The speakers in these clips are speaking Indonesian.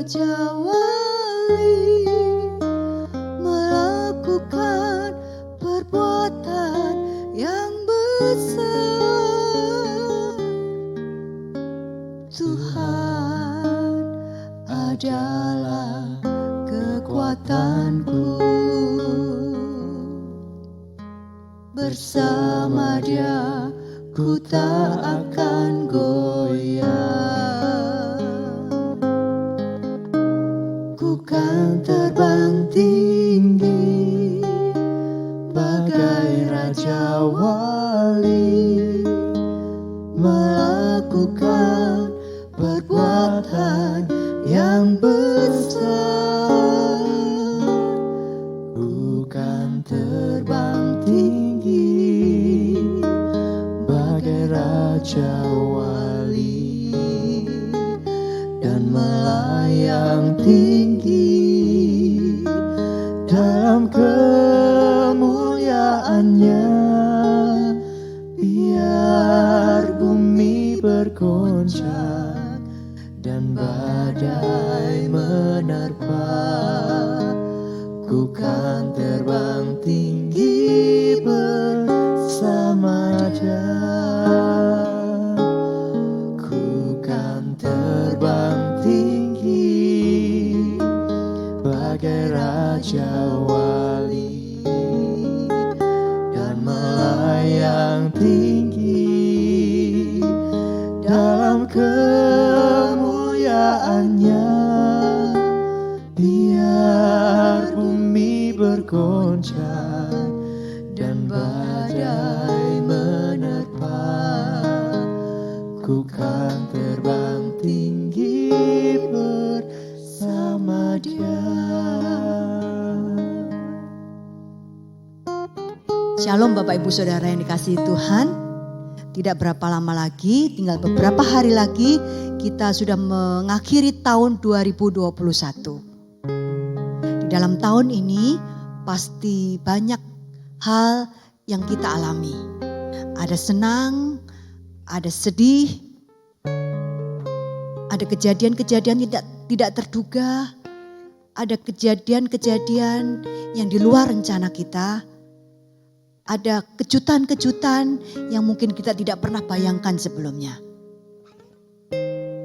Raja Wali melakukan perbuatan yang besar. Tuhan adalah kekuatanku, bersama Dia ku tak akan goyah. Ku kan terbang tinggi bagai Raja Wali, melakukan perbuatan yang besar. Ku kan terbang tinggi bagai Raja Wali dan melayang tinggi dalam kemuliaannya. Biar bumi bergoncang dan badai menerpa, ku kan terbang tinggi bersama Dia. Ku kan terbang tinggi bagai Raja Wali dan melayang tinggi dalam kemuliaannya. Biar bumi bergoncang dan badai menerpa, ku kan terbang tinggi bersama Dia. Shalom Bapak Ibu Saudara yang dikasihi Tuhan. Tidak berapa lama lagi, tinggal beberapa hari lagi kita sudah mengakhiri tahun 2021. Di dalam tahun ini pasti banyak hal yang kita alami. Ada senang, ada sedih, ada kejadian-kejadian tidak terduga, ada kejadian-kejadian yang di luar rencana kita. Ada kejutan-kejutan yang mungkin kita tidak pernah bayangkan sebelumnya.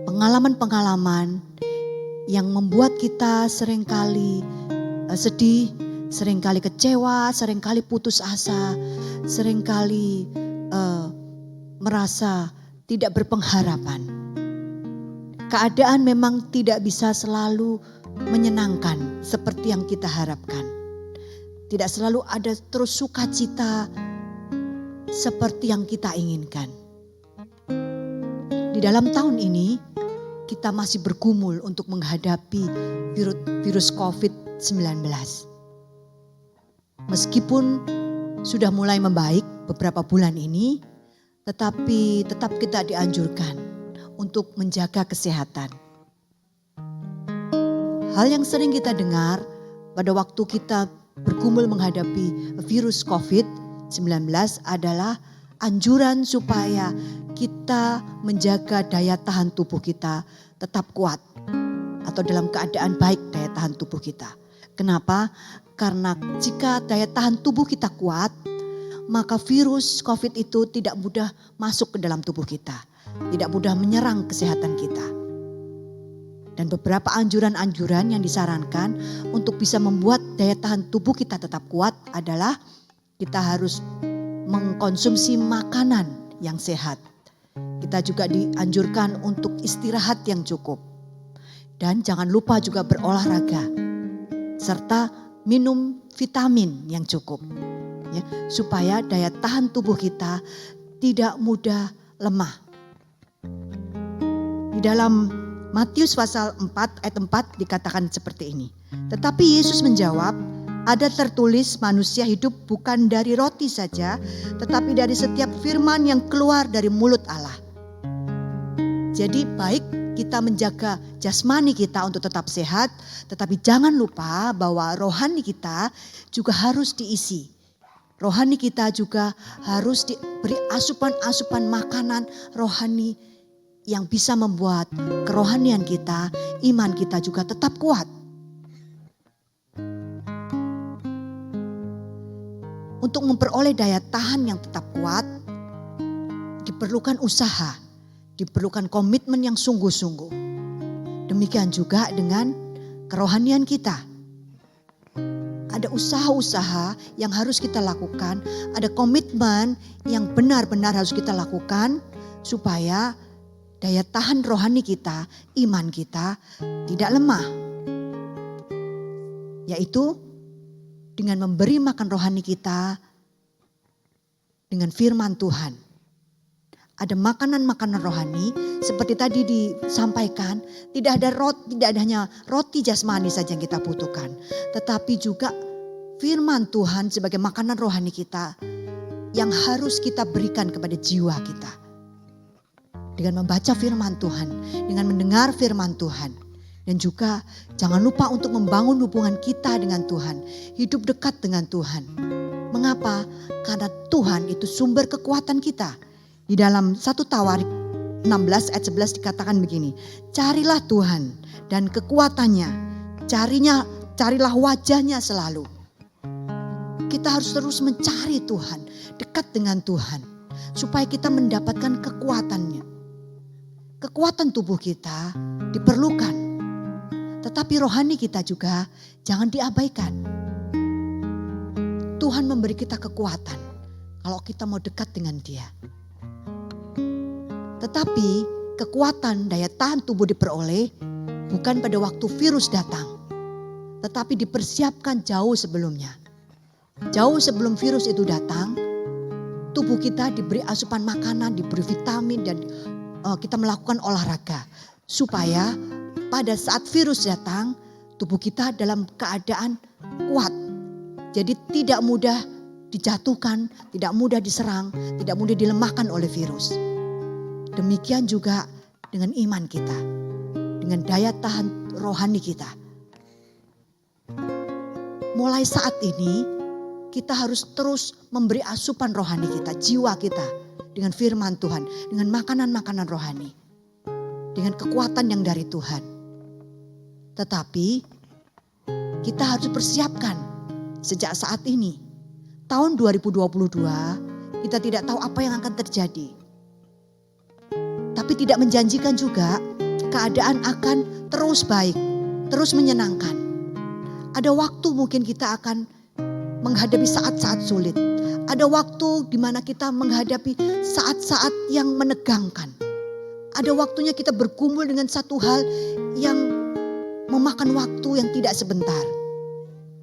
Pengalaman-pengalaman yang membuat kita seringkali sedih, seringkali kecewa, seringkali putus asa, seringkali merasa tidak berpengharapan. Keadaan memang tidak bisa selalu menyenangkan seperti yang kita harapkan. Tidak selalu ada terus sukacita seperti yang kita inginkan. Di dalam tahun ini kita masih bergumul untuk menghadapi virus COVID-19. Meskipun sudah mulai membaik beberapa bulan ini, tetapi tetap kita dianjurkan untuk menjaga kesehatan. Hal yang sering kita dengar pada waktu kita bergumul menghadapi virus COVID-19 adalah anjuran supaya kita menjaga daya tahan tubuh kita tetap kuat atau dalam keadaan baik daya tahan tubuh kita. Kenapa? Karena jika daya tahan tubuh kita kuat, maka virus COVID itu tidak mudah masuk ke dalam tubuh kita, tidak mudah menyerang kesehatan kita. Dan beberapa anjuran-anjuran yang disarankan untuk bisa membuat daya tahan tubuh kita tetap kuat adalah kita harus mengkonsumsi makanan yang sehat. Kita juga dianjurkan untuk istirahat yang cukup. Dan jangan lupa juga berolahraga. Serta minum vitamin yang cukup. Ya, supaya daya tahan tubuh kita tidak mudah lemah. Di dalam Matius pasal 4 ayat 4 dikatakan seperti ini. Tetapi Yesus menjawab, ada tertulis manusia hidup bukan dari roti saja, tetapi dari setiap firman yang keluar dari mulut Allah. Jadi baik kita menjaga jasmani kita untuk tetap sehat, tetapi jangan lupa bahwa rohani kita juga harus diisi. Rohani kita juga harus diberi asupan-asupan makanan rohani yang bisa membuat kerohanian kita, iman kita juga tetap kuat. Untuk memperoleh daya tahan yang tetap kuat, diperlukan usaha, diperlukan komitmen yang sungguh-sungguh. Demikian juga dengan kerohanian kita. Ada usaha-usaha yang harus kita lakukan, ada komitmen yang benar-benar harus kita lakukan supaya daya tahan rohani kita, iman kita tidak lemah. Yaitu dengan memberi makan rohani kita dengan firman Tuhan. Ada makanan-makanan rohani seperti tadi disampaikan, tidak ada hanya roti jasmani saja yang kita butuhkan, tetapi juga firman Tuhan sebagai makanan rohani kita yang harus kita berikan kepada jiwa kita. Dengan membaca firman Tuhan, dengan mendengar firman Tuhan. Dan juga jangan lupa untuk membangun hubungan kita dengan Tuhan. Hidup dekat dengan Tuhan. Mengapa? Karena Tuhan itu sumber kekuatan kita. Di dalam 1 Tawarik 16 ayat 11 dikatakan begini. Carilah Tuhan dan kekuatannya. Carilah wajahnya selalu. Kita harus terus mencari Tuhan. Dekat dengan Tuhan. Supaya kita mendapatkan kekuatannya. Kekuatan tubuh kita diperlukan. Tetapi rohani kita juga jangan diabaikan. Tuhan memberi kita kekuatan kalau kita mau dekat dengan Dia. Tetapi kekuatan daya tahan tubuh diperoleh bukan pada waktu virus datang. Tetapi dipersiapkan jauh sebelumnya. Jauh sebelum virus itu datang, tubuh kita diberi asupan makanan, diberi vitamin dan kita melakukan olahraga. Supaya pada saat virus datang, tubuh kita dalam keadaan kuat. Jadi tidak mudah dijatuhkan, tidak mudah diserang, tidak mudah dilemahkan oleh virus. Demikian juga dengan iman kita, dengan daya tahan rohani kita. Mulai saat ini kita harus terus memberi asupan rohani kita, jiwa kita dengan firman Tuhan, dengan makanan-makanan rohani, dengan kekuatan yang dari Tuhan. Tetapi kita harus persiapkan sejak saat ini. Tahun 2022 kita tidak tahu apa yang akan terjadi. Tapi tidak menjanjikan juga keadaan akan terus baik, terus menyenangkan. Ada waktu mungkin kita akan menghadapi saat-saat sulit. Ada waktu di mana kita menghadapi saat-saat yang menegangkan. Ada waktunya kita bergumul dengan satu hal yang memakan waktu yang tidak sebentar.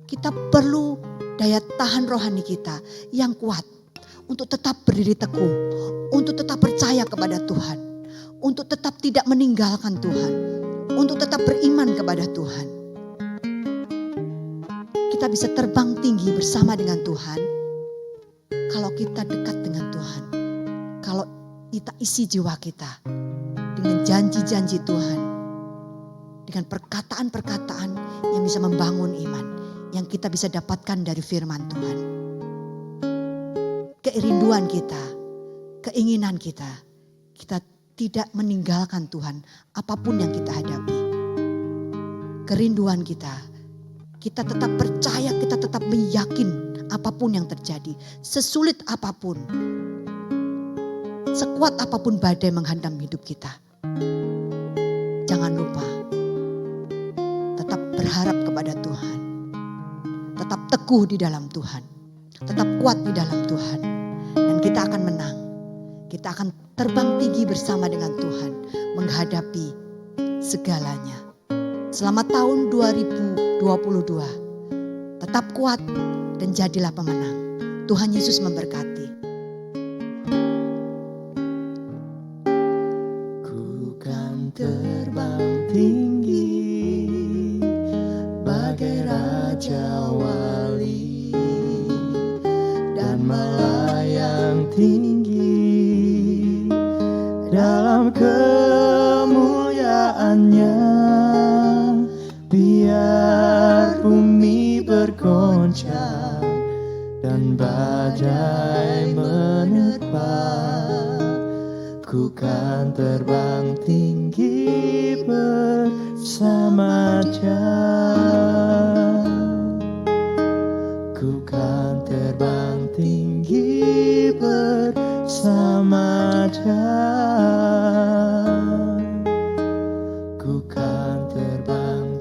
Kita perlu daya tahan rohani kita yang kuat untuk tetap berdiri teguh, untuk tetap percaya kepada Tuhan, untuk tetap tidak meninggalkan Tuhan, untuk tetap beriman kepada Tuhan. Kita bisa terbang tinggi bersama dengan Tuhan kalau kita dekat dengan Tuhan. Kalau kita isi jiwa kita dengan janji-janji Tuhan, dengan perkataan-perkataan yang bisa membangun iman, yang kita bisa dapatkan dari firman Tuhan. Kerinduan kita, keinginan kita tidak meninggalkan Tuhan apapun yang kita hadapi. Kerinduan kita tetap percaya, kita tetap meyakin apapun yang terjadi. Sesulit apapun, sekuat apapun badai menghantam hidup kita. Jangan lupa, tetap berharap kepada Tuhan. Tetap teguh di dalam Tuhan. Tetap kuat di dalam Tuhan. Dan kita akan menang. Kita akan terbang tinggi bersama dengan Tuhan. Menghadapi segalanya. Selamat tahun 2022. Tetap kuat dan jadilah pemenang. Tuhan Yesus memberkati. Ku kan terbang tinggi bagai raja wali dan melayang tinggi dalam kemuliaannya. Biar bumi bergoncang dan badai menerpa, Ku kan terbang tinggi bersama Dia. Ku kan terbang tinggi bersama Dia. Ku kan terbang